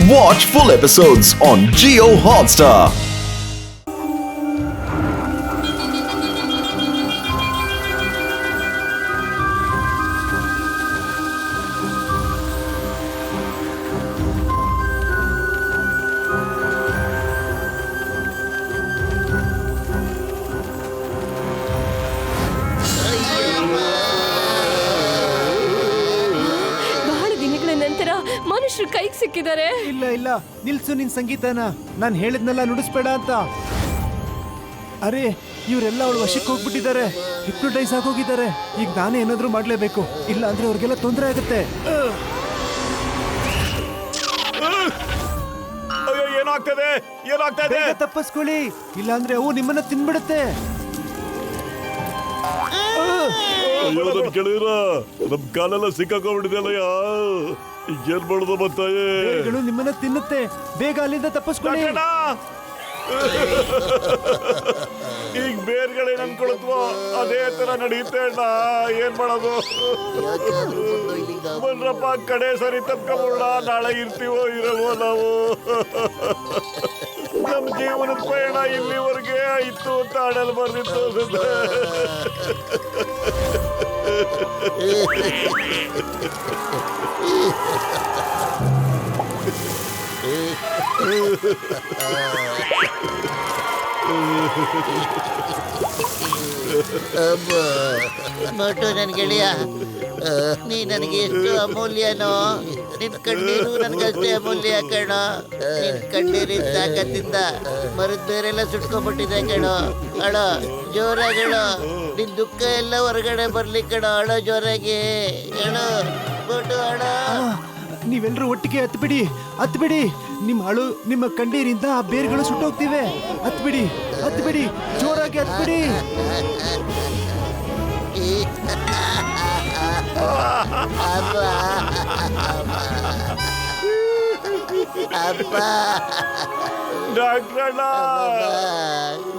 Watch full episodes on Jio Hotstar. ಮನುಷ್ಯರು ಕೈಗೆ ಸಿಕ್ಕಿದ್ದಾರೆ. ಇಲ್ಲ ಇಲ್ಲ ನಿಲ್ಸು ನಿನ್ ಸಂಗೀತನ. ನಾನು ಹೇಳಿದ್ನೆಲ್ಲ ನುಡಿಸ್ಬೇಡ ಅಂತ. ಅರೆ ಇವರೆಲ್ಲ ಅವಳ ವಶಕ್ಕೆ ಹೋಗ್ಬಿಟ್ಟಿದ್ದಾರೆ, ಹಿಪ್ನೋಟೈಸ್ ಆಗೋಗಿದ್ದಾರೆ. ಈಗ ನಾನೇ ಏನಾದ್ರೂ ಮಾಡ್ಲೇಬೇಕು, ಇಲ್ಲ ಅಂದ್ರೆ ಅವ್ರಿಗೆಲ್ಲ ತೊಂದರೆ ಆಗುತ್ತೆ. ಏನಾಗ್ತದೆ ಏನಾಗ್ತದೆ? ತಪ್ಪಿಸ್ಕೊಳ್ಳಿ, ಇಲ್ಲ ಅಂದ್ರೆ ಅವು ನಿಮ್ಮನ್ನ ತಿನ್ಬಿಡುತ್ತೆ. ನಮ್ ಕಾಲೆಲ್ಲ ಸಿಕ್ಕಾಕೊಂಡ್ಬಿಟ್ಟಿದೆಯಲ್ಲ, ಏನ್ ಮಾಡುದು ಮತ್ತಾಯೇ? ನಿಮ್ಮನ್ನ ತಿನ್ನುತ್ತೆ, ಬೇಗ ಅಲ್ಲಿಂದ ತಪ್ಪಿಸ್ಕೊಳ್ಳಿ. ಈಗ ಬೇರ್ಗಳೇನ್ ಅನ್ಕೊಳತ್ವೋ ಅದೇ ತರ ನಡೆಯುತ್ತೆ ಅಣ್ಣ, ಏನ್ ಮಾಡೋದು? ಬನ್ರಪ್ಪ, ಕಡೆ ಸರಿ ತಪ್ಕೊಂಡ ನಾಳೆ ಇರ್ತೀವೋ ಇರಲ್ವೋ ನಾವು. ನಮ್ ಜೀವನದ ಪಯಣ ಇಲ್ಲಿವರೆಗೆ ಆಯ್ತು ಅಂತ ಆಡಲ್ ಬರ್ದಿತ್ತು. ನೋಟು ನನ್ ಗೆಳೆಯ, ನೀ ನನಗೆ ಎಷ್ಟು ಅಮೂಲ್ಯನೋ. ನಿನ್ ಕಣ್ಣೀರು ನನ್ಗಷ್ಟೇ ಅಮೂಲ್ಯ ಕಣೋ. ನಿನ್ ಕಣ್ಣೀರಿನ ತಾಕತ್ತಿಂದ ಮರದ ಬೇರೆಲ್ಲ ಸುಟ್ಕೊಂಡ್ಬಿಟ್ಟಿದೆ ಕಣೋ. ಅಳೋ ಜೋರಾಗಿ ಅಳೋ, ನಿನ್ ದುಃಖ ಎಲ್ಲ ಹೊರಗಡೆ ಬರ್ಲಿ ಕಣೋ. ಅಳೋ ಜೋರಾಗಿ ಹೇಳೋ ನೋಟು, ಅಳೋ. ನೀವೆಲ್ಲರೂ ಒಟ್ಟಿಗೆ ಹತ್ಬಿಡಿ, ಹತ್ಬಿಡಿ. ನಿಮ್ಮ ಕಣ್ಣೀರಿಂದ ಆ ಬೇರ್ಗಳು ಸುಟ್ಟೋಗ್ತಿವೆ. ಹತ್ಬಿಡಿ, ಹತ್ಬಿಡಿ, ಜೋರಾಗಿ ಹತ್ಬಿಡಿ. ಡಾಕ್ಟ್ರಣ್ಣ,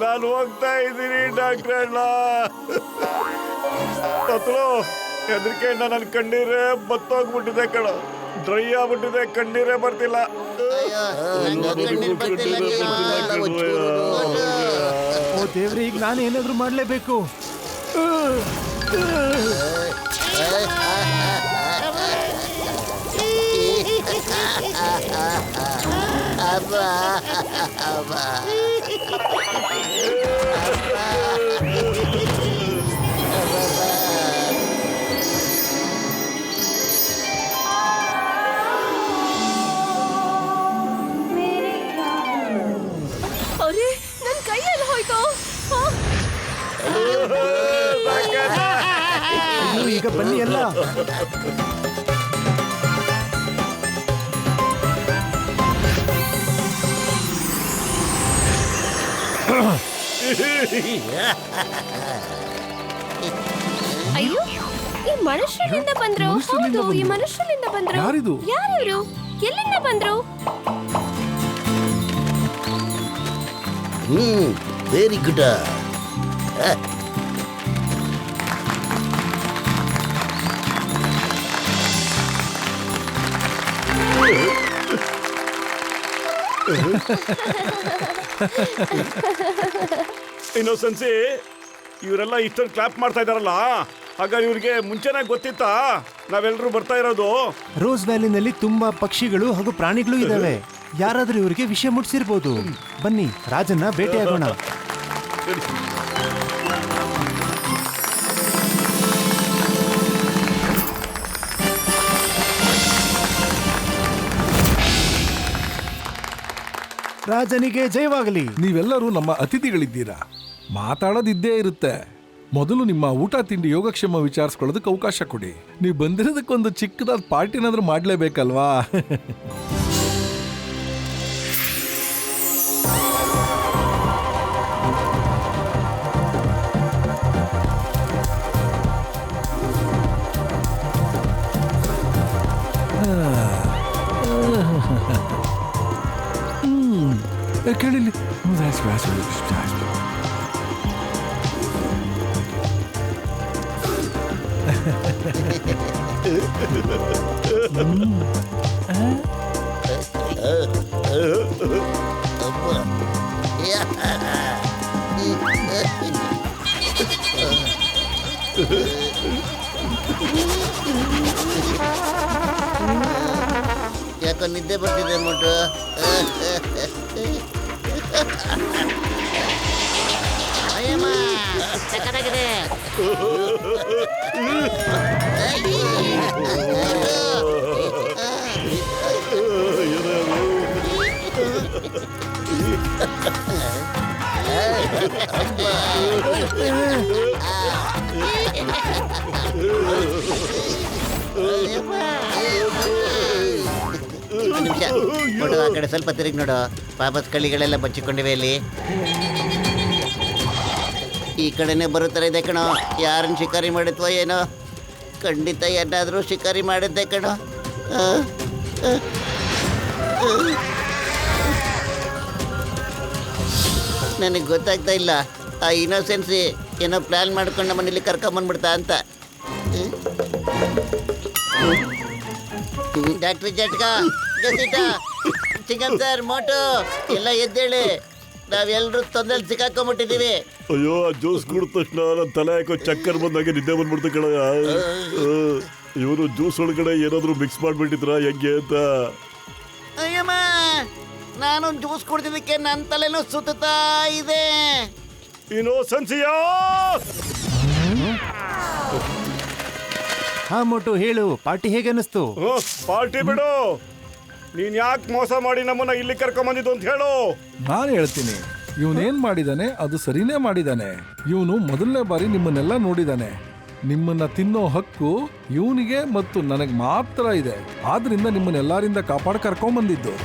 ನಾನು ಹೋಗ್ತಾ ಇದ್ದೀನಿ ಡಾಕ್ಟ್ರಣ್ಣ. ಹೆದರಿಕೆಯಿಂದ ನನ್ನ ಕಣ್ಣೀರೇ ಬತ್ತೋಗ್ಬಿಟ್ಟಿದೆ ಕಣ, ಡ್ರೈ ಆಗ್ಬಿಟ್ಟಿದೆ, ಕಣ್ಣೀರೇ ಬರ್ತಿಲ್ಲ. ಓ ದೇವ್ರೆ, ಈಗ ನಾನು ಏನಾದ್ರೂ ಮಾಡ್ಲೇಬೇಕು. ಅರೆ, ನನ್ ಕೈಯಲ್ಲಿ ಹೋಯ್ತು. ಈಗ ಬನ್ನಿ ಎಲ್ಲ. ಅಯ್ಯೋ, ಈ ಮನುಷ್ಯರಿಂದ ಬಂದ್ರು. ಹೌದು, ಈ ಮನುಷ್ಯರಿಂದ ಬಂದ್ರು. ಯಾರಿವ್ರು? ಎಲ್ಲಿಂದ ಬಂದ್ರು? Very good. ಇನ್ನೊಸೆನ್ಸಿ, ಇವರೆಲ್ಲ ಇಷ್ಟೊಂದು ಕ್ಲಾಪ್ ಮಾಡ್ತಾ ಇದಾರಲ್ಲ, ಹಾಗಾಗಿ ಇವ್ರಿಗೆ ಮುಂಚೆನೇ ಗೊತ್ತಿತ್ತಾ ನಾವೆಲ್ಲರೂ ಬರ್ತಾ ಇರೋದು? ರೋಸ್ ವ್ಯಾಲಿನಲ್ಲಿ ತುಂಬಾ ಪಕ್ಷಿಗಳು ಹಾಗೂ ಪ್ರಾಣಿಗಳು ಇದಾವೆ. ಯಾರಾದ್ರೂ ಇವರಿಗೆ ವಿಷಯ ಮುಟ್ಸಿರ್ಬೋದು. ಬನ್ನಿ, ರಾಜನ್ನ ಭೇಟಿಯಾಗೋಣ. ರಾಜನಿಗೆ ಜಯವಾಗಲಿ. ನೀವೆಲ್ಲರೂ ನಮ್ಮ ಅತಿಥಿಗಳಿದ್ದೀರಾ. ಮಾತಾಡೋದಿದ್ದೇ ಇರುತ್ತೆ. ಮೊದಲು ನಿಮ್ಮ ಊಟ ತಿಂಡಿ ಯೋಗಕ್ಷೇಮ ವಿಚಾರಿಸ್ಕೊಳ್ಳೋದಕ್ಕೆ ಅವಕಾಶ ಕೊಡಿ. ನೀವು ಬಂದಿರೋದಕ್ಕೊಂದು ಚಿಕ್ಕದಾದ ಪಾರ್ಟಿನಾದ್ರೂ ಮಾಡಲೇಬೇಕಲ್ವಾ? ಕೇಳಿಲ್ಲಿ. ಯಾಕೋ ನಿದ್ದೆ ಬರ್ತಿದೆ ಮೋಟು. ಅಯ್ಯಮ್ಮ ಸಕ್ಕತ್ತಾಗಿದೆ. ನಿಮಿಷ ನೋಡು, ಆ ಕಡೆ ಸ್ವಲ್ಪ ತಿರುಗಿ ನೋಡು. ಪಾಪಸ್ ಕಳಿಗಳೆಲ್ಲ ಬಚ್ಚಿಕೊಂಡಿವೆ ಇಲ್ಲಿ. ಈ ಕಡೆನೆ ಬರೋ ಥರ ಇದೆ ಕಣೋ. ಯಾರನ್ನ ಶಿಕಾರಿ ಮಾಡಿದ್ವೋ ಏನೋ. ಖಂಡಿತ ಏನಾದರೂ ಶಿಕಾರಿ ಮಾಡಿದ್ದೆ ಕಣೋ. ನನಗೆ ಗೊತ್ತಾಗ್ತಾ ಇಲ್ಲ. ಆ ಇನ್ನೋಸೆನ್ಸಿ ಏನೋ ಪ್ಲ್ಯಾನ್ ಮಾಡ್ಕೊಂಡು ನಮ್ಮನ್ನ ಇಲ್ಲಿ ಕರ್ಕೊಂಬಂದ್ಬಿಡ್ತಾ ಅಂತ. ಡಾಕ್ಟ್ರಿ ಜಟ್ಕ, ಗಸೀಟ, ಚಿಕನ್ ಸರ್, ಮೋಟು ಎಲ್ಲ ಎದ್ದೇಳಿ. ನಾವೆಲ್ಲರೂ ತೊಂದರೆ ಸಿಕ್ಕಾಕೊಂಡ್ಬಿಟ್ಟಿದ್ದೀವಿ. ಅಯ್ಯೋ, ಆ ಜ್ಯೂಸ್ ಕುಡಿದ ತಕ್ಷಣ ನನ್ನ ತಲೆ ಯಾಕೋ ಚಕ್ಕರ್ ಬಂದಾಗೆ ನಿದ್ದೆ ಬಂದ್ಬಿಡ್ತು ಕಣ. ಇವರು ಜ್ಯೂಸ್ ಒಳಗಡೆ ಏನಾದ್ರು ಮಿಕ್ಸ್ ಮಾಡ್ಬಿಟ್ಟಿದ್ರ ಹೆಂಗೆ ಅಂತ. ಅಯ್ಯಮ್ಮ, ನಾನು ಜ್ಯೂಸ್ ಕುಡ್ದಿದ್ದಕ್ಕೆ ನನ್ನ ತಲೆನೂ ಸುತ್ತಾ ಇದೆ. ಇನ್ನೋಸೆನ್ಸಿಯಾ, ಹಾ ಮೋಟು ಹೇಳು, ಪಾರ್ಟಿ ಹೇಗೆ ಅನ್ನಿಸ್ತು? ಪಾರ್ಟಿ ಬಿಡು. ನೀನ್ ಯಾಕೆ ಮೋಸ ಮಾಡಿ ನಮ್ಮನ್ನ ಇಲ್ಲಿ ಕರ್ಕೊಂಬಂದಿದ್ದು ಅಂತ ಹೇಳು. ನಾನು ಹೇಳ್ತೀನಿ, ಇವನೇನ್ ಮಾಡಿದಾನೆ ಅದು ಸರಿನೇ ಮಾಡಿದಾನೆ. ಇವನು ಮೊದಲನೇ ಬಾರಿ ನಿಮ್ಮನ್ನೆಲ್ಲ ನೋಡಿದಾನೆ. ನಿಮ್ಮನ್ನ ತಿನ್ನೋ ಹಕ್ಕು ಇವನಿಗೆ ಮತ್ತು ನನಗೆ ಮಾತ್ರ ಇದೆ. ಆದ್ರಿಂದ ನಿಮ್ಮನ್ನೆಲ್ಲರಿಂದ ಕಾಪಾಡಿ ಕರ್ಕೊಂಬಂದಿದ್ದು.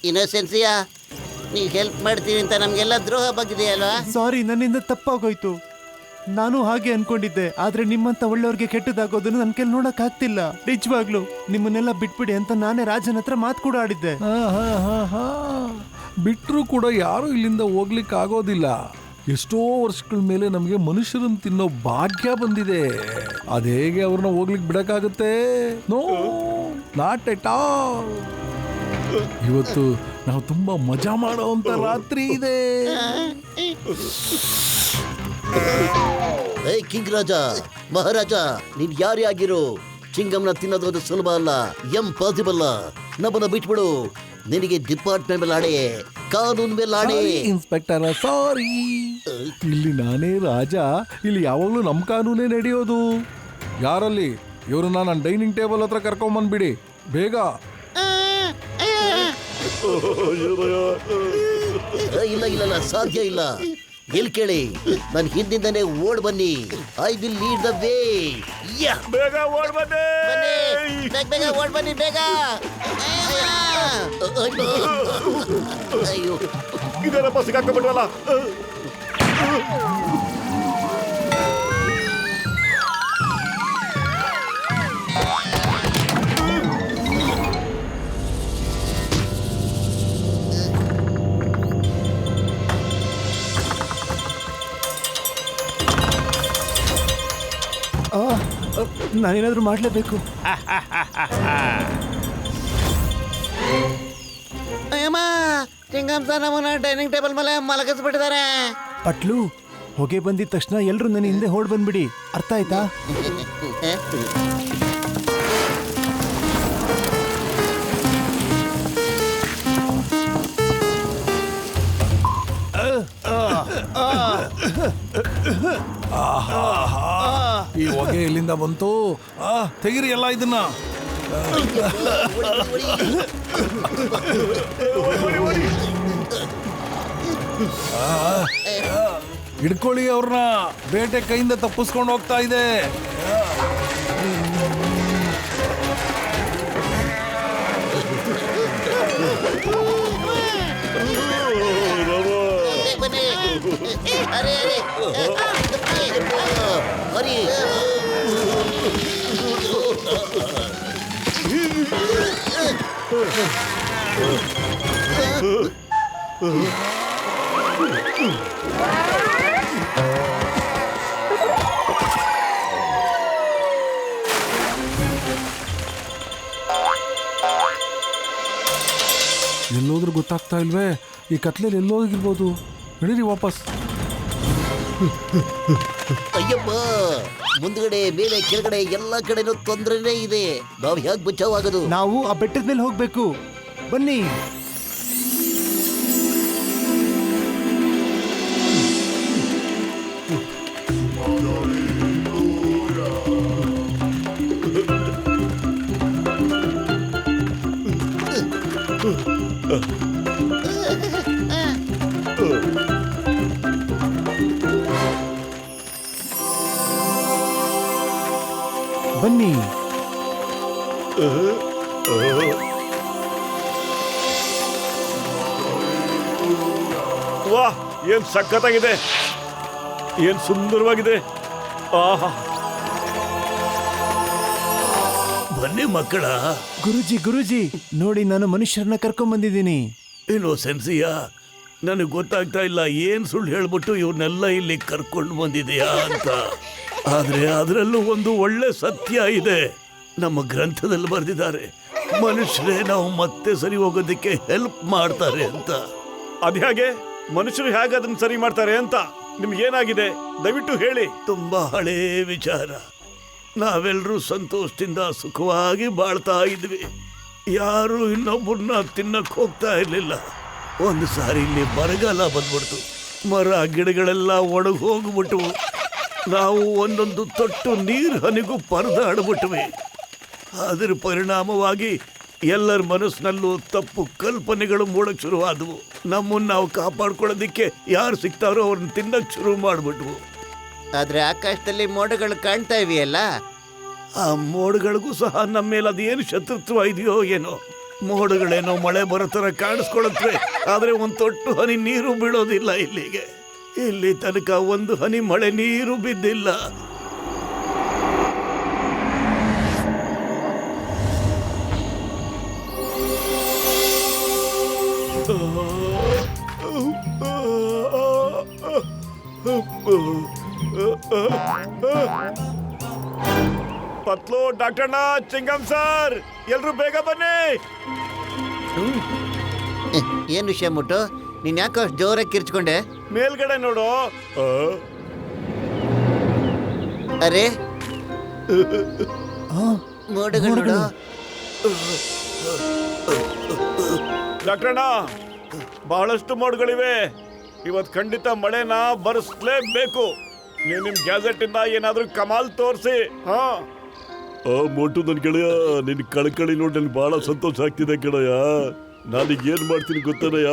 ಇನ್ನೋಸೆನ್ಸಿಯಾ, ನೀ ಹೆಲ್ಪ್ ಮಾಡ್ತೀನಿ ಅಂತ ನಮ್ಗೆಲ್ಲ ದ್ರೋಹ ಬಗ್ಗಿದೆಯಲ್ವಾ? ಸಾರಿ, ನನ್ನಿಂದ ತಪ್ಪಾಗೋಯ್ತು. ನಾನು ಹಾಗೆ ಅನ್ಕೊಂಡಿದ್ದೆ. ಆದ್ರೆ ನಿಮ್ಮಂತ ಒಳ್ಳೆಯವ್ರಿಗೆ ಕೆಟ್ಟದಾಗೋದನ್ನು ನನ್ ಕೈಲಿ ನೋಡಕ್ ಆಗ್ತಿಲ್ಲ. ನಿಜವಾಗ್ಲು ನಿಮ್ಮನ್ನೆಲ್ಲ ಬಿಟ್ಬಿಡಿ ಅಂತ ನಾನೇ ರಾಜನ ಹತ್ರ ಮಾತು ಕೂಡ ಆಡಿದ್ದೆ. ಬಿಟ್ರು ಕೂಡ ಯಾರು ಇಲ್ಲಿಂದ ಹೋಗ್ಲಿಕ್ಕೆ ಆಗೋದಿಲ್ಲ. ಎಷ್ಟೋ ವರ್ಷಗಳ ಮೇಲೆ ನಮಗೆ ಮನುಷ್ಯರನ್ನ ತಿನ್ನೋ ಭಾಗ್ಯ ಬಂದಿದೆ. ಅದೇಗೆ ಅವ್ರನ್ನ ಹೋಗ್ಲಿಕ್ಕೆ ಬಿಡಕ್ಕಾಗುತ್ತೆ? No, not at all. ಇವತ್ತು ನಾವು ತುಂಬಾ ಮಜಾ ಮಾಡೋಂತ ರಾತ್ರಿ ಇದೆ. ಕಿಂಗ್ ರಾಜ, ಮಹಾರಾಜ, ನೀನ್ ಯಾರೇ ಆಗಿರೋ ಚಿಂಗಮ್ನ ತಿನ್ನೋದು ಸುಲಭ ಅಲ್ಲ, ಇಂಪಾಸಿಬಲ್. ನಮ್ಮನ್ನ ಬಿಟ್ಬಿಡು. ನಿನಗೆ ಡಿಪಾರ್ಟ್ಮೆಂಟ್ ಮೇಲೆ ಆಡೆ, ಕಾನೂನ್ ಮೇಲೆ ಆಡೆ. ಇನ್ಸ್ಪೆಕ್ಟರ್ ಸಾರಿ, ಇಲ್ಲಿ ನಾನೇ ರಾಜ. ಇಲ್ಲಿ ಯಾವಾಗ್ಲೂ ನಮ್ ಕಾನೂನೇ ನಡೆಯೋದು. ಯಾರಲ್ಲಿ ಇವ್ರನ್ನ ನಾನು ಡೈನಿಂಗ್ ಟೇಬಲ್ ಹತ್ರ ಕರ್ಕೊಂಬಂದ್ಬಿಡಿ ಬೇಗ. ಇಲ್ಲ ಇಲ್ಲ ಇಲ್ಲ, ಸಾಧ್ಯ ಇಲ್ಲ. ಎಲ್ಲಿ ಕೇಳಿ, ನನ್ನ ಹಿಂದಿಂದನೇ ಓಡ್ ಬನ್ನಿ. I will lead the way. ಬೇಗ ಓಡ್ ಬನ್ನಿ. ಬೇಗ ಓಡ್ ಬನ್ನಿ, ಬೇಗ. ಅಯ್ಯೋ, ಇದೆಲ್ಲಪ್ಪ ಸಿಕ್ಕಾಕೊಂಡ್ಬಿಟ್ವಲ್ಲ. ನಾನೇನಾದ್ರೂ ಮಾಡ್ಲೇಬೇಕು. ಅಯ್ಯಮ್ಮ, ಚಿಂಗಮ್ ಸರ್ ನಮ್ಮನ್ನ ಡೈನಿಂಗ್ ಟೇಬಲ್ ಮೇಲೆ ಮಲಗಿಸ್ಬಿಟ್ಟಿದ್ದಾರೆ. ಪಟ್ಲು, ಹೊಗೆ ಬಂದಿದ ತಕ್ಷಣ ಎಲ್ರು ನನ್ನ ಹಿಂದೆ ಹೊಡ್ ಬಂದ್ಬಿಡಿ. ಅರ್ಥ ಆಯ್ತಾ? ಈ ಹೊಗೆ ಎಲ್ಲಿಂದ ಬಂತು? ತೆಗಿರಿ ಎಲ್ಲ ಇದನ್ನ. ಹಿಡ್ಕೊಳ್ಳಿ ಅವ್ರನ್ನ. ಬೇಟೆ ಕೈಯಿಂದ ತಪ್ಪಿಸ್ಕೊಂಡು ಹೋಗ್ತಾ ಇದೆ. ಬನ್ನಿ. ಅರೆ ಅರೆ, ಎಲ್ಲೋದ್ರೂ ಗೊತ್ತಾಗ್ತಾ ಇಲ್ವೇ? ಈ ಕತ್ಲೆಯಲ್ಲಿ ಎಲ್ಲೋಗಿರ್ಬೋದು. ನಡೀರಿ ವಾಪಸ್. ಅಯ್ಯಮ್ಮ, ಮುಂದ್ಗಡೆ ಮೇಲೆ ಕೆಳಗಡೆ ಎಲ್ಲ ಕಡೆನೂ ತೊಂದರೆನೇ ಇದೆ. ನಾವು ಹೇಗೆ ಬಚಾವಾಗದು? ನಾವು ಆ ಬೆಟ್ಟದ ಮೇಲೆ ಹೋಗ್ಬೇಕು. ಬನ್ನಿ. ಬನ್ನಿ. ವಾಹ್, ಏನ್ ಸಖತ್ತಾಗಿದೆ, ಏನ್ ಸುಂದರವಾಗಿದೆ. ಆಹಾ, ಬನ್ನಿ ಮಕ್ಕಳ. ಗುರುಜಿ ನೋಡಿ, ನಾನು ಮನುಷ್ಯರನ್ನ ಕರ್ಕೊಂಡ್ ಬಂದಿದ್ದೀನಿ. ಇನ್ನೋಸೆನ್ಸಿಯ, ನನಗೆ ಗೊತ್ತಾಗ್ತಾ ಇಲ್ಲ ಏನ್ ಸುಳ್ಳು ಹೇಳ್ಬಿಟ್ಟು ಇವ್ರನ್ನೆಲ್ಲ ಇಲ್ಲಿ ಕರ್ಕೊಂಡು ಬಂದಿದೆಯಾ ಅಂತ. ಆದ್ರೆ ಅದರಲ್ಲೂ ಒಂದು ಒಳ್ಳೆ ಸತ್ಯ ಇದೆ. ನಮ್ಮ ಗ್ರಂಥದಲ್ಲಿ ಬರೆದಿದ್ದಾರೆ, ಮನುಷ್ಯರೇ ನಾವು ಮತ್ತೆ ಸರಿ ಹೋಗೋದಕ್ಕೆ ಹೆಲ್ಪ್ ಮಾಡ್ತಾರೆ ಅಂತ. ಅದ್ಯಾಗೆ ಮನುಷ್ಯರು ಹೇಗೆ ಅದನ್ನ ಸರಿ ಮಾಡ್ತಾರೆ ಅಂತ ನಿಮ್ಗೇನಾಗಿದೆ? ದಯವಿಟ್ಟು ಹೇಳಿ. ತುಂಬಾ ಹಳೇ ವಿಚಾರ. ನಾವೆಲ್ಲರೂ ಸಂತೋಷದಿಂದ ಸುಖವಾಗಿ ಬಾಳ್ತಾ ಇದ್ವಿ. ಯಾರು ಇನ್ನೊಬ್ಬರನ್ನ ತಿನ್ನಕ್ ಹೋಗ್ತಾ ಇರ್ಲಿಲ್ಲ. ಒಂದು ಸಾರಿ ಇಲ್ಲಿ ಬರಗಾಲ ಬಂದ್ಬಿಡ್ತು. ಮರ ಗಿಡಗಳೆಲ್ಲ ಒಣಗಿ ಹೋಗ್ಬಿಟ್ಟು ನಾವು ಒಂದೊಂದು ತೊಟ್ಟು ನೀರು ಹನಿಗೂ ಪರದಾಡ್ಬಿಟ್ವಿ. ಅದರ ಪರಿಣಾಮವಾಗಿ ಎಲ್ಲರ ಮನಸ್ಸಿನಲ್ಲೂ ತಪ್ಪು ಕಲ್ಪನೆಗಳು ಮೂಡಕ್ ಶುರುವಾದವು. ನಮ್ಮನ್ನು ನಾವು ಕಾಪಾಡ್ಕೊಳ್ಳೋದಿಕ್ಕೆ ಯಾರು ಸಿಗ್ತಾರೋ ಅವ್ರನ್ನ ತಿನ್ನಕ್ ಶುರು ಮಾಡ್ಬಿಟ್ವು. ಆದ್ರೆ ಆಕಾಶದಲ್ಲಿ ಮೋಡಗಳು ಕಾಣ್ತಾ ಇವೆಯಲ್ಲ, ಆ ಮೋಡಗಳಿಗೂ ಸಹ ನಮ್ಮ ಮೇಲೆ ಅದೇನು ಶತ್ರುತ್ವ ಇದೆಯೋ ಏನೋ. ಮೋಡಗಳೇನೋ ಮಳೆ ಬರೋ ಥರ ಕಾಣಿಸ್ಕೊಳತ್ವೆ, ಆದರೆ ಒಂದು ತೊಟ್ಟು ಹನಿ ನೀರು ಬೀಳೋದಿಲ್ಲ ಇಲ್ಲಿಗೆ. ಇಲ್ಲಿ ತನಕ ಒಂದು ಹನಿ ಮಳೆ ನೀರು ಬಿದ್ದಿಲ್ಲ. ಪತ್ಲು, ಡಾಕ್ಟರ್ನ, ಚಿಂಗಂ ಸರ್, ಎಲ್ರು ಬೇಗ ಬನ್ನಿ. ಏನ್ ವಿಷಯ ಮುಟ್ಟು? ನೀನ್ ಯಾಕೋ ಅಷ್ಟು ಜೋರಾಗಿ ಕಿರ್ಚ್ಕೊಂಡೆ? ಮೇಲ್ಗಡೆ ನೋಡು. ಅರೆ, ಮೋಡಗಳು ನೋಡು. ಡಾಕ್ಟರ್ನ, ಬಹಳಷ್ಟು ಮೋಡ್ಗಳಿವೆ. ಇವತ್ತು ಖಂಡಿತ ಮಳೆನ ಬರೆಸ್ಲೇಬೇಕು. ನೀವು ನಿಮ್ ಗ್ಯಾಜೆಟ್ ಇಂದ ಏನಾದ್ರೂ ಕಮಾಲ್ ತೋರಿಸಿ. ಹಾ, ಮೋಟು ನನ್ ಗೆಳೆಯ, ನಿನ್ ಕಳಕಳಿ ನೋಡಿ ನನ್ಗೆ ಬಹಳ ಸಂತೋಷ ಆಗ್ತಿದೆ ಕಣಯ್ಯ. ನಾನೀಗ ಏನ್ ಮಾಡ್ತೀನಿ ಗೊತ್ತನಯ್ಯ,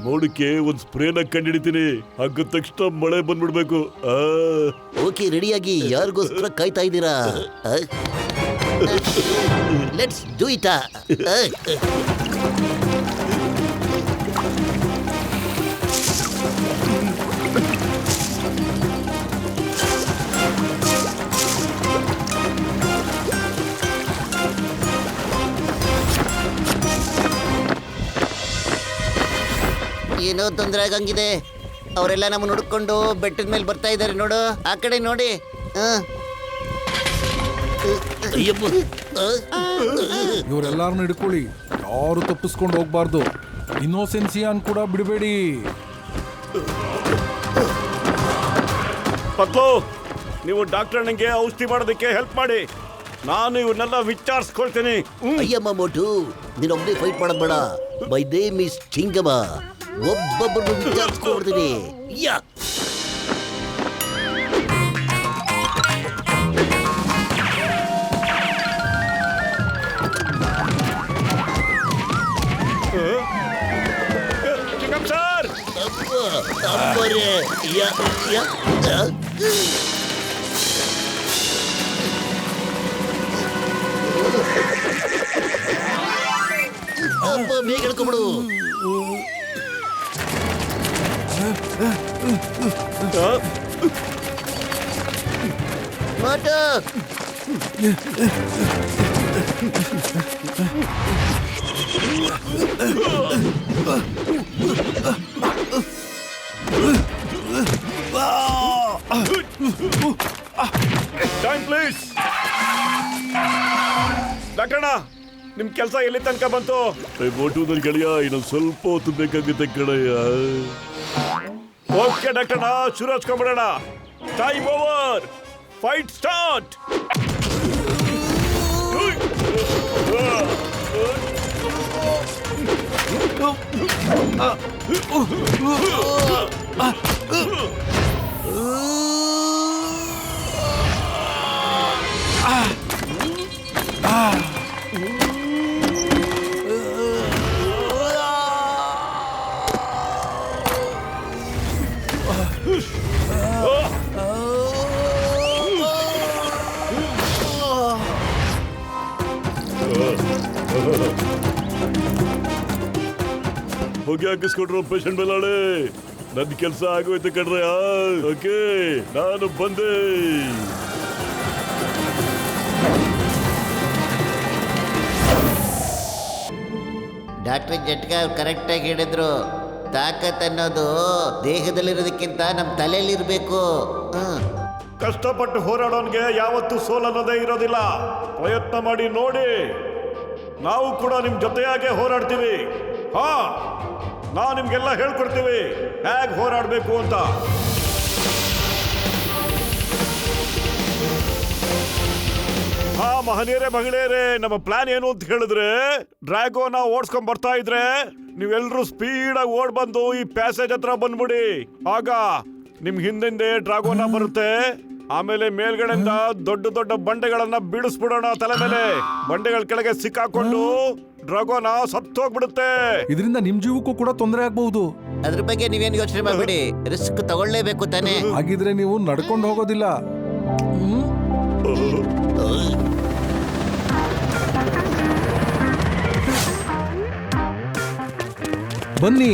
ಮೋಡಕ್ಕೆ ಒಂದ್ ಸ್ಪ್ರೇನ ಕಂಡಿಡಿತೀನಿ. ಹಾಕಿದ ತಕ್ಷಣ ಮಳೆ ಬಂದ್ಬಿಡ್ಬೇಕು. ಓಕೆ, ರೆಡಿಯಾಗಿ ಯಾರಿಗೋಸ್ಕರ ಕಾಯ್ತಾ ಇದ್ದೀರಾ? Let's do it. ಏನೋ ತೊಂದರೆ ಆಗಂಗಿದೆ. ಅವರೆಲ್ಲ ನಮ್ಮ ಹುಡುಕೊಂಡು ಬೆಟ್ಟದ ಮೇಲೆ ಬರ್ತಾ ಇದ್ದಾರೆ ನೋಡು. ಆ ಕಡೆ ನೋಡಿ. ಇವರೆಲ್ಲಾರನ್ನ ಹಿಡ್ಕೊಳ್ಳಿ, ಯಾರು ತಪ್ಪಿಸ್ಕೊಂಡು ಹೋಗ್ಬಾರ್ದು. ಇನ್ನೋಸೆನ್ಸಿಯಾನ್ ಕೂಡ ಬಿಡಬೇಡಿ. ಪತ್ಲು, ನೀವು ಡಾಕ್ಟರ್ ನಂಗೆ ಔಷಧಿ ಮಾಡೋದಕ್ಕೆ ಹೆಲ್ಪ್ ಮಾಡಿ. ನಾನು ಇವನ್ನೆಲ್ಲ ವಿಚಾರಿಸ್ಕೊಳ್ತೀನಿ. ಅಯ್ಯಮ್ಮ ಮೋಟು, ನೀನೊಬ್ಬನೇ ಫೈಟ್ ಮಾಡೋದ್ ಬೇಡ. My name is Chingama. ಒಬ್ಬೊಬ್ಬರು ವಿಚಾರಿಸ್ಕೊಡ್ತೀನಿ. ಯಾ, ಚಿಂಗಂ ಸರ್, ಅಪ್ಪರೇ, ಯಾ, ಯಾ, ಯಾ. ಅಪ್ಪ, ಬೇಗ ಹೇಳ್ಕೊಬಿಡು. ಮೋಟು, ಟೈಮ್ ಪ್ಲೀಸ್. ಡಾಕ್ಟರ್ನ, ನಿಮ್ ಕೆಲಸ ಎಲ್ಲಿ ತನಕ ಬಂತು? ಮೋಟು ನನ್ ಗೆಳೆಯ, ಇನ್ನೊಂದು ಸ್ವಲ್ಪ ಹೊತ್ತು ಬೇಕಾಗುತ್ತೆ ಕಣಯ್ಯ. ಓಕೆ ಡಾಕ್ಟರ್, ಶುರು ಹಚ್ಕೊಂಡ್ಬಿಡೋಣ. Time over, fight start. ಹೋಗಿ ಹಾಕಿಸ್ಕೊಟ್ರು ಪೇಷಂಟ್ ಮೇಲಾಳೆ. ನನ್ನ ಕೆಲಸ ಆಗೋಯ್ತು ಕಣ್ರೆ. ಓಕೆ, ನಾನು ಬಂದೆ. ಡಾಕ್ಟರ್ ಜಟ್ಕ ಕರೆಕ್ಟಾಗಿ ಹೇಳಿದ್ರು. ತಾಕತ್ ಅನ್ನೋದು ದೇಹದಲ್ಲಿರೋದಕ್ಕಿಂತ ನಮ್ಮ ತಲೆಯಲ್ಲಿರ್ಬೇಕು. ಕಷ್ಟಪಟ್ಟು ಹೋರಾಡೋನ್ಗೆ ಯಾವತ್ತೂ ಸೋಲನ್ನೋದೇ ಇರೋದಿಲ್ಲ. ಪ್ರಯತ್ನ ಮಾಡಿ ನೋಡಿ, ನಾವು ಕೂಡ ನಿಮ್ ಜೊತೆಯಾಗೆ ಹೋರಾಡ್ತೀವಿ. ಹಾ, ನಾವು ನಿಮ್ಗೆಲ್ಲ ಹೇಳ್ಕೊಡ್ತೀವಿ ಹೇಗೆ ಹೋರಾಡಬೇಕು ಅಂತ. ಹಾ ಮಹನೀಯರೇ, ಮಹಿಳೆಯರೇ, ನಮ್ಮ ಪ್ಲಾನ್ ಏನು ಅಂತ ಹೇಳಿದ್ರೆ, ಡ್ರ್ಯಾಗೋನ ಓಡಿಸ್ಕೊಂಡ್ ಬರ್ತಾ ಇದ್ರೆ ನೀವೆಲ್ಲರೂ ಸ್ಪೀಡಾಗಿ ಓಡ್ ಬಂದು ಈ ಪ್ಯಾಸೇಜ್ ಹತ್ರ ಬಂದ್ಬಿಡಿ. ಆಗ ನಿಮ್ ಹಿಂದೆ ಡ್ರ್ಯಾಗೋನ ಬರುತ್ತೆ. ಆಮೇಲೆ ಮೇಲ್ಗಡೆಯಿಂದ ದೊಡ್ಡ ದೊಡ್ಡ ಬಂಡೆಗಳನ್ನ ಬೀಳಿಸ್ಬಿಡೋಣ ತಲೆ ಮೇಲೆ. ಬಂಡೆಗಳ ಕೆಳಗೆ ಸಿಕ್ಕಾಕೊಂಡು ಡ್ರ್ಯಾಗೋನ ಸತ್ತೋಗ್ಬಿಡುತ್ತೆ. ಇದರಿಂದ ನಿಮ್ ಜೀವಕ್ಕೂ ಕೂಡ ತೊಂದರೆ ಆಗ್ಬಹುದು. ಅದ್ರ ಬಗ್ಗೆ ನೀವೇನು ಯೋಚನೆ ಮಾಡಬೇಡಿ, ರಿಸ್ಕ್ ತಗೊಳ್ಳೇಬೇಕು ತಾನೇ. ಹಾಗಿದ್ರೆ ನೀವು ನಡ್ಕೊಂಡು ಹೋಗೋದಿಲ್ಲ. ಬನ್ನಿ.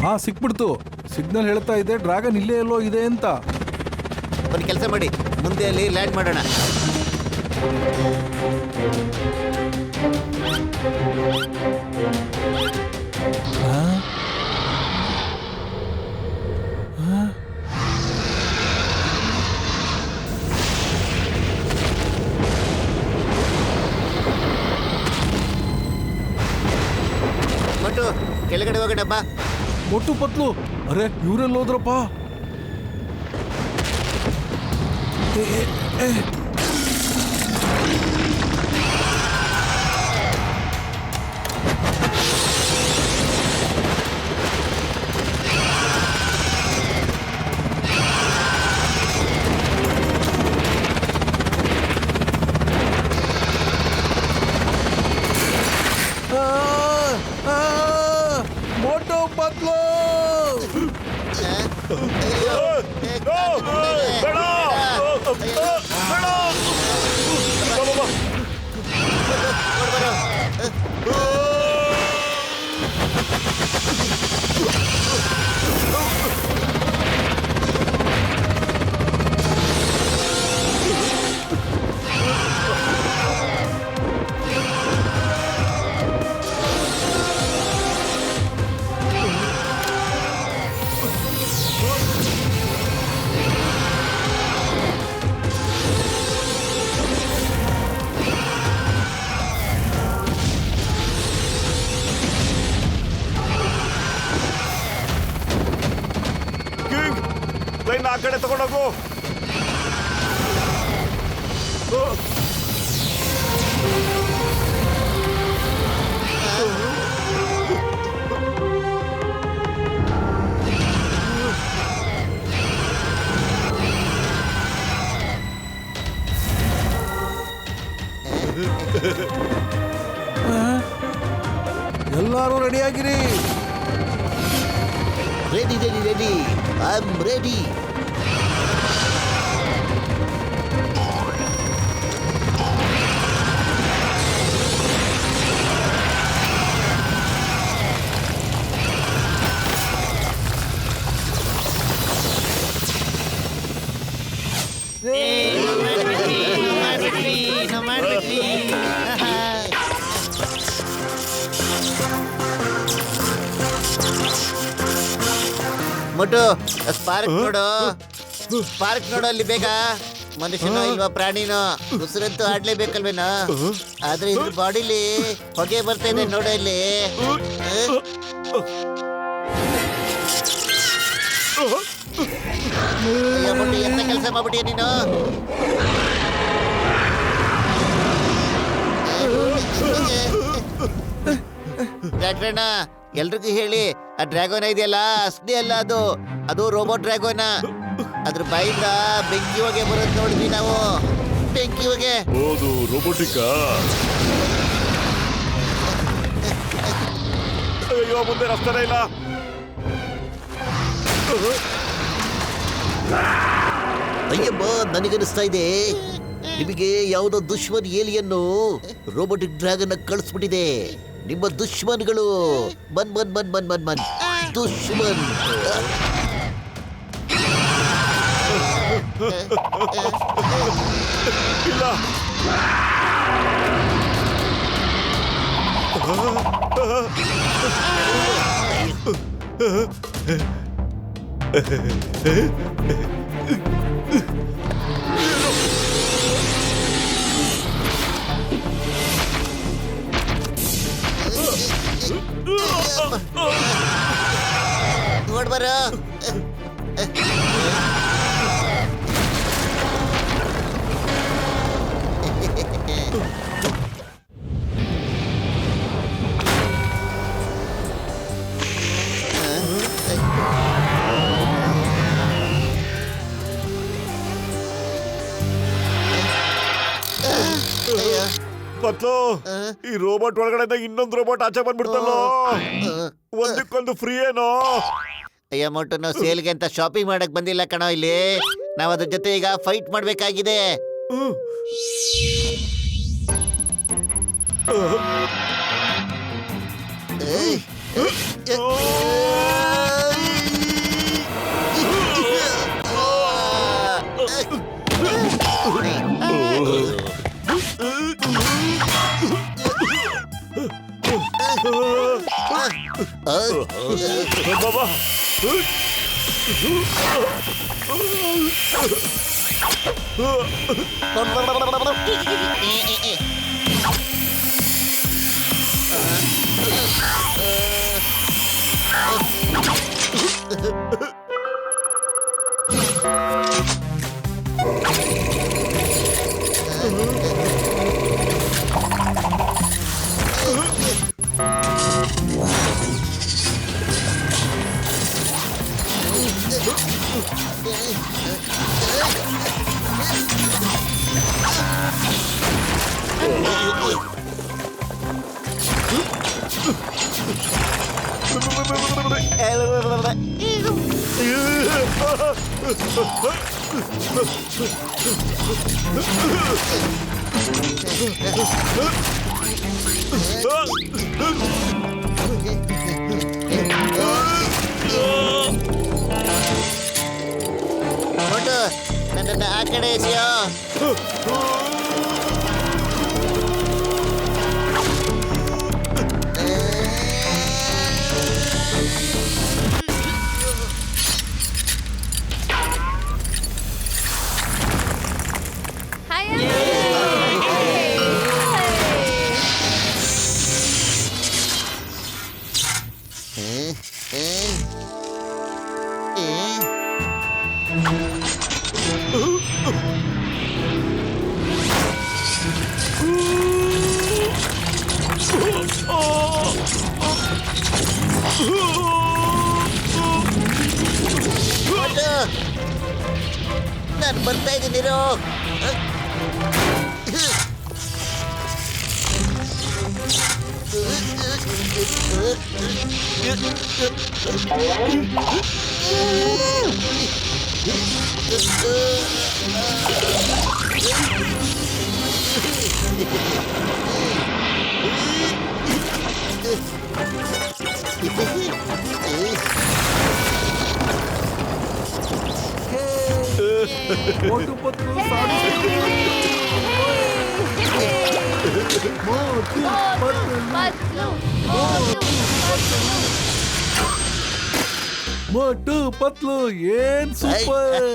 ಹಾ, ಸಿಕ್ಬಿಡ್ತು. ಸಿಗ್ನಲ್ ಹೇಳ್ತಾ ಇದೆ ಡ್ರ್ಯಾಗನ್ ಇಲ್ಲೇ ಎಲ್ಲೋ ಇದೆ ಅಂತ. ಒಂದು ಕೆಲಸ ಮಾಡಿ, ಮುಂದೆ ಅಲ್ಲಿ ಲ್ಯಾಂಡ್ ಮಾಡೋಣ. ಮೊಟ್ಟು ಕೆಳಗಡೆ ಹೋಗೋಣ ಬಾ. ಮೊಟ್ಟು ಪತ್ಲು, ಅರೆ ಇವರೆಲ್ಲ ಹೋದ್ರಪ್ಪ. ಮೊಟ್ಟು ಪತ್ಲು. ಲೈನ್ ಆ ಕಡೆ ತಗೊಂಡೋಗು. ಎಲ್ಲರೂ ರೆಡಿಯಾಗಿರಿ. Ready, I am ready. ಮೊಟ್ಟು ಸ್ಪಾರ್ಕ್ ನೋಡು, ಸ್ಪಾರ್ಕ್ ನೋಡು ಅಲ್ಲಿ ಬೇಗ. ಮನುಷ್ಯನೋ ಇಲ್ವಾ ಪ್ರಾಣಿನೋ, ಉಸಿರಂತೂ ಆಡ್ಲೇಬೇಕಲ್ವೇನೋ. ಆದ್ರೆ ಇದ್ರ ಬಾಡಿಲಿ ಹೊಗೆ ಬರ್ತಾ ಇದೆ ನೋಡು ಇಲ್ಲಿ. ಅಯ್ಯೋ ಮೊಟ್ಟು, ಎಂತ ಕೆಲಸ ಮಾಡ್ಬಿಟ್ಟಿಯ ನೀನು? ಡಾಕ್ಟ್ರಣ್ಣ, ಎಲ್ರಿಗೂ ಹೇಳಿ ಆ ಡ್ರ್ಯಾಗೋನ ಇದೆಯಲ್ಲ ಅಷ್ಟೇ ಅಲ್ಲ, ಅದು ರೋಬೋಟ್ ಡ್ರ್ಯಾಗೋನ. ಅದ್ರ ಬಾಯಿಂದ ಬೆಂಕಿ ಹೊಗೆ ಬರೋದು ನೋಡಿದ್ವಿ ನಾವು. ಬೆಂಕಿ ಹೊಗೆ. ಹೌದು, ರೋಬೋಟಿಕ್ಕ. ಅಯ್ಯೋ, ಮುಂದೆ ರಸ್ತೆನೇ ಇಲ್ಲ. ಅಯ್ಯಮ್ಮ, ನನಗನಿಸ್ತಾ ಇದೆ ನಿಮಗೆ ಯಾವುದೋ ದುಶ್ಮನ್ ಏಲಿಯನ್ನು ರೋಬೋಟಿಕ್ ಡ್ರ್ಯಾಗನ್ ಕಳಿಸ್ಬಿಟ್ಟಿದೆ. ನಿಮ್ಮ ದುಶ್ಮನ್ಗಳು ಮನ್ ಮನ್ ಮನ್ ಮನ್ ಮನ್ ಮನ್ ದುಶ್ಮನ್. ಇಲ್ಲ. ನೋಡ್ಬಾರ. ಪತ್ಲು, ಈ ರೋಬೋಟ್ ಒಳಗಡೆ ಇನ್ನೊಂದು ರೋಬೋಟ್ ಆಚೆ ಬಂದ್ಬಿಡ್ತಲ್ಲೋ. ಒಂದಕ್ಕೊಂದು ಫ್ರೀ ಏನೋ. ಅಯ್ಯ ಮೊಟ್ಟು, ನಾವು ಸೇಲ್ಗೆ ಅಂತ ಶಾಪಿಂಗ್ ಮಾಡಕ್ ಬಂದಿಲ್ಲ ಕಣೋ ಇಲ್ಲಿ. ನಾವ್ ಅದ್ರ ಜೊತೆ ಈಗ ಫೈಟ್ ಮಾಡ್ಬೇಕಾಗಿದೆ. ಬಾಬಾ, ಮೊಟ್ಟು, ನನ್ನನ್ನ ಆ ಕಡೆ ಎಸೆಯೋ. ನಾನು ಬರ್ತಾ ಇದ್ದೀನಿರೋ. ಮೋಟು ಪತ್ಲು ಸಾಧಿಸಿತು. ಮೋಟು ಪತ್ಲು. ಮೋಟು ಪತ್ಲು ಏನ್ ಸೂಪರ್.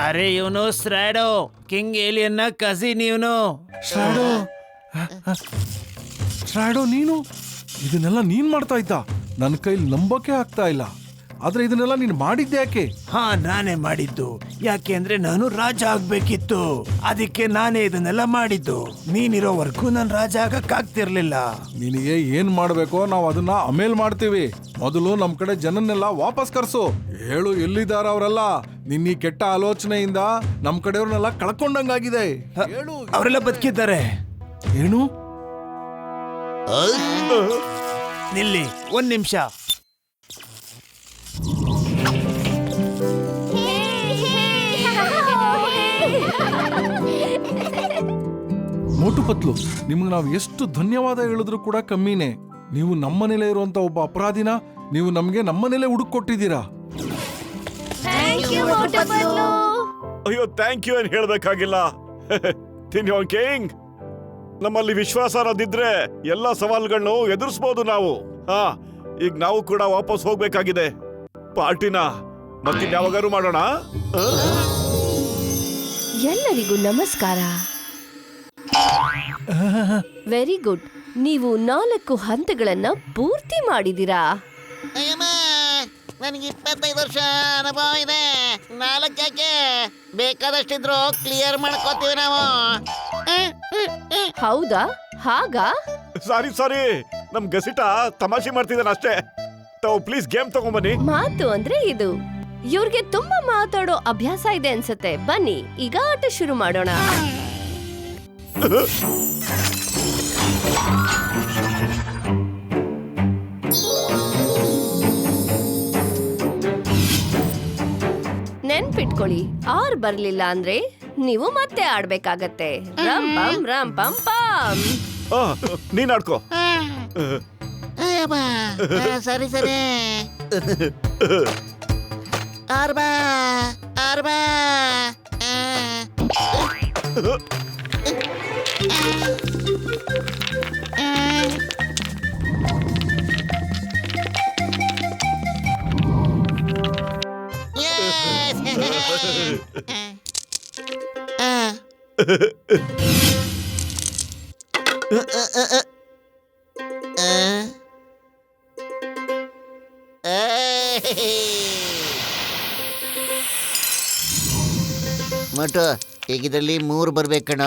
ಅರೆ ಇವನು ಸ್ಟ್ರಾಡೋ ಕಿಂಗ್ ಏಲಿಯನ್ನ ಕಸಿನ್ ಇವನು. ಶ್ರಾಡೋ ನೀನು ಇದನ್ನೆಲ್ಲ ನೀನ್ ಮಾಡ್ತಾ ಇದ್ದ? ನನ್ನ ಕೈಲಿ ನಂಬಕ್ಕೆ ಆಗ್ತಾ ಇಲ್ಲ. ಆದ್ರೆ ಇದನ್ನೆಲ್ಲ ನೀನ್ ಮಾಡಿದ್ದೆ ಯಾಕೆ? ಹಾ, ನಾನೇ ಮಾಡಿದ್ದು. ಯಾಕೆ ಅಂದ್ರೆ ನಾನು ರಾಜ ಆಗ್ಬೇಕಿತ್ತು, ಅದಕ್ಕೆ ನಾನೇ ಇದನ್ನೆಲ್ಲ ಮಾಡಿದ್ದು. ನೀನಿರೋವರೆಗೂ ನಾನು ರಾಜ ಆಗಕ್ಕಾಗ್ತಿರ್ಲಿಲ್ಲ. ನಿನಗೆ ಏನ್ ಮಾಡ್ಬೇಕೋ ನಾವು ಅದನ್ನ ಆಮೇಲೆ ಮಾಡ್ತೀವಿ. ಮೊದಲು ನಮ್ ಕಡೆ ಜನನ್ನೆಲ್ಲ ವಾಪಸ್ ಕರ್ಸು. ಹೇಳು, ಎಲ್ಲಿದಾರ ಅವರೆಲ್ಲ? ನಿನ್ನ ಈ ಕೆಟ್ಟ ಆಲೋಚನೆಯಿಂದ ನಮ್ ಕಡೆಯವ್ರನ್ನೆಲ್ಲ ಕಳ್ಕೊಂಡಂಗಾಗಿದೆ. ಹೇಳು. ಅವರೆಲ್ಲ ಬದುಕಿದ್ದಾರೆ. ಏನು? ನಿಲ್ಲಿ, ಒಂದ್ ನಿಮಿಷ. ಮೋಟು ಪತ್ಲು, ನಿಮ್ಗೆ ನಾವು ಎಷ್ಟು ಧನ್ಯವಾದ ಹೇಳಿದ್ರು ಕೂಡ ಕಮ್ಮಿನೇ. ನೀವು ನಮ್ಮನೇಲೆ ಇರುವಂತ ಒಬ್ಬ ಅಪರಾಧಿನ ನೀವು ನಮ್ಗೆ ನಮ್ಮನೇಲೆ ಹುಡುಕೊಟ್ಟಿದ್ದೀರಾ. ಅಯ್ಯೋ, ಥ್ಯಾಂಕ್ ಯು ಏನ್ ಹೇಳ್ಬೇಕಾಗಿಲ್ಲ. ಕಿಂಗ್, ನಮ್ಮಲ್ಲಿ ವಿಶ್ವಾಸ ಅನ್ನೋದಿದ್ರೆ ಎಲ್ಲಾ ಸವಾಲುಗಳನ್ನು ಎದುರಿಸಬಹುದು ನಾವು. ಹಾ, ಈಗ ನಾವು ಕೂಡ ವಾಪಸ್ ಹೋಗ್ಬೇಕಾಗಿದೆ. ಪಾರ್ಟಿನ ಮತ್ತಿನ್ಯಾವಾಗಾರು ಮಾಡೋಣ. ಎಲ್ಲರಿಗೂ ನಮಸ್ಕಾರ. Very good. ನೀವು 4 ಹಂತಗಳನ್ನ ಪೂರ್ತಿ ಮಾಡಿದಿರಾ. ಅಯ್ಯಮ್ಮ, ನನಗೆ 25 ವರ್ಷ ಅನುಭವ ಇದೆ. 4 ಯಾಕೆ, ಬೇಕಾದಷ್ಟಿದ್ರು ಕ್ಲಿಯರ್ ಮಾಡ್ಕೋತೀವಿ ನಾವು. ಹೌದಾ? ಹಾಗಾ? ಸಾರಿ, ನಮ್ ಗಸಿಟ ತಮಾಷೆ ಮಾಡ್ತಿದ್ದಾನೆ ಅಷ್ಟೇ. ತಾವು ಪ್ಲೀಸ್ ಗೇಮ್ ತಗೊಂಬನ್ನಿ. ಮಾತು ಅಂದ್ರೆ ಇದು. ಇವ್ರಿಗೆ ತುಂಬಾ ಮಾತಾಡೋ ಅಭ್ಯಾಸ ಇದೆ ಅನ್ಸತ್ತೆ. ಬನ್ನಿ, ಈಗ ಆಟ ಶುರು ಮಾಡೋಣ. ನೆನ್ಪಿಟ್ಕೊಳ್ಳಿ, 6 ಬರ್ಲಿಲ್ಲ ಅಂದ್ರೆ ನೀವು ಮತ್ತೆ ಆಡ್ಬೇಕಾಗತ್ತೆ. ರಂ ಪಂ ರಂ ಪಂ ಪಂ. ನೀನ್ ಆಡ್ಕೋ. ಅಯ್ಯಮ್ಮ, ಸರಿ ಆರ್ಬಾ. ಮಟು, ಹೇಗಿದ್ರಲ್ಲಿ 3 ಬರ್ಬೇಕಣ.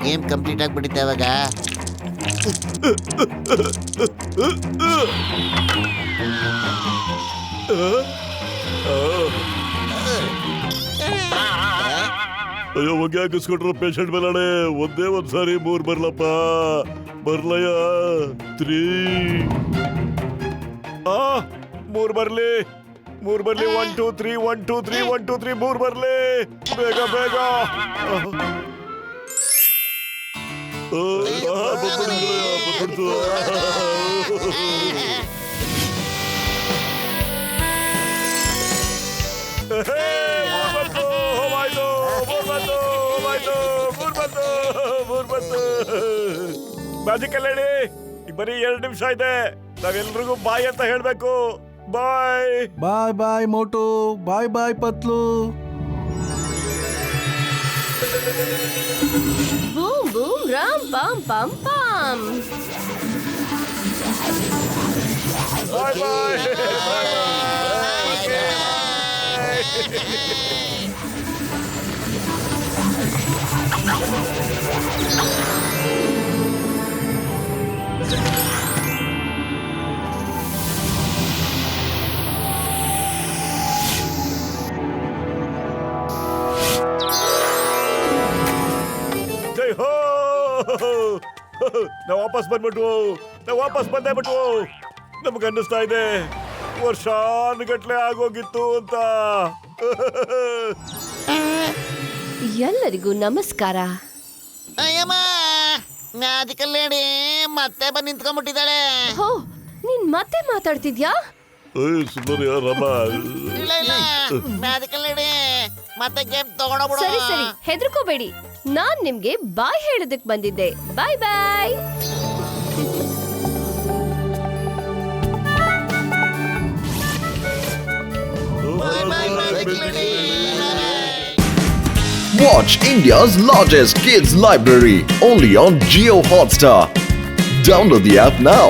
ಗೇಮ್ ಕಂಪ್ಲೀಟ್ ಆಗ್ಬಿಟ್ಟಿದೆ ಅವಾಗ. ಅಯ್ಯೋ, ಹೊಗೆ ಹಾಕಿಸ್ಕೊಟ್ರು ಪೇಷಂಟ್ ಮೇಲಾಳೆ. ಒಂದೇ ಒಂದ್ಸಾರಿ 3 ಬರ್ಲಪ್ಪ. ಬರ್ಲಯ್ಯ. 3 3 ಬರ್ಲಿ. 1 2 3 1 2 3 1 2 3 3 ಬರ್ಲಿ. ಬೇಗ ಬಂದ್ಬಿಡ್ತು. ಮ್ಯಾಜಿಕಲ್ ಹೇಳಿ. ಬರೀ 2 ನಿಮಿಷ ಇದೆ. ನಾವೆಲ್ರಿಗೂ ಬಾಯ್ ಅಂತ ಹೇಳ್ಬೇಕು. ಬಾಯ್ ಬಾಯ್ ಬಾಯ್ ಮೋಟು, ಬಾಯ್ ಬಾಯ್ ಪತ್ಲು. ಬೂಮ್ ಬೂಮ್ ರಾಮ್ ಪಂ ಪಂ ಪಂ. ಬಾಯ್ ಬಾಯ್. ಜೈ ಹೋ. ನಾವು ವಾಪಸ್ ಬಂದೇ ಬಿಟ್ವು. ನಮ್ಗೆ ಅನ್ನಿಸ್ತಾ ಇದೆ ವರ್ಷಾನುಗಟ್ಲೆ ಆಗೋಗಿತ್ತು ಅಂತ. ಎಲ್ಲರಿಗೂ ನಮಸ್ಕಾರ. ಅಯ್ಯಮ್ಮ, ಮ್ಯಾಜಿಕಲ್ ಲೇಡಿ ಮತ್ತೆ ಬಂದು ನಿಂತ್ಕೊಂಡ್ಬಿಟ್ಟಿದ್ದಾಳೆ. ಹೋ, ನೀನ್ ಮತ್ತೆ ಮಾತಾಡ್ತಿದ್ಯಾ? ಸುಮ್ಮನೆ ರಾಮ. ಇಲ್ಲ ಇಲ್ಲ ಮ್ಯಾಜಿಕಲ್ ಇಡಿ ಮತ್ತೆ ಗೇಮ್ ತಗೊಂಡೋಗ್ಬಿಡು. ಸರಿ ಸರಿ ಹೆದರ್ಕೋಬೇಡಿ, ನಾನ್ ನಿಮ್ಗೆ ಬಾಯ್ ಹೇಳೋದಕ್ ಬಂದಿದ್ದೆ. ಬಾಯ್ ಬಾಯ್. Bye bye magical ED. Watch India's largest kids library only on Jio Hotstar. Download the app now.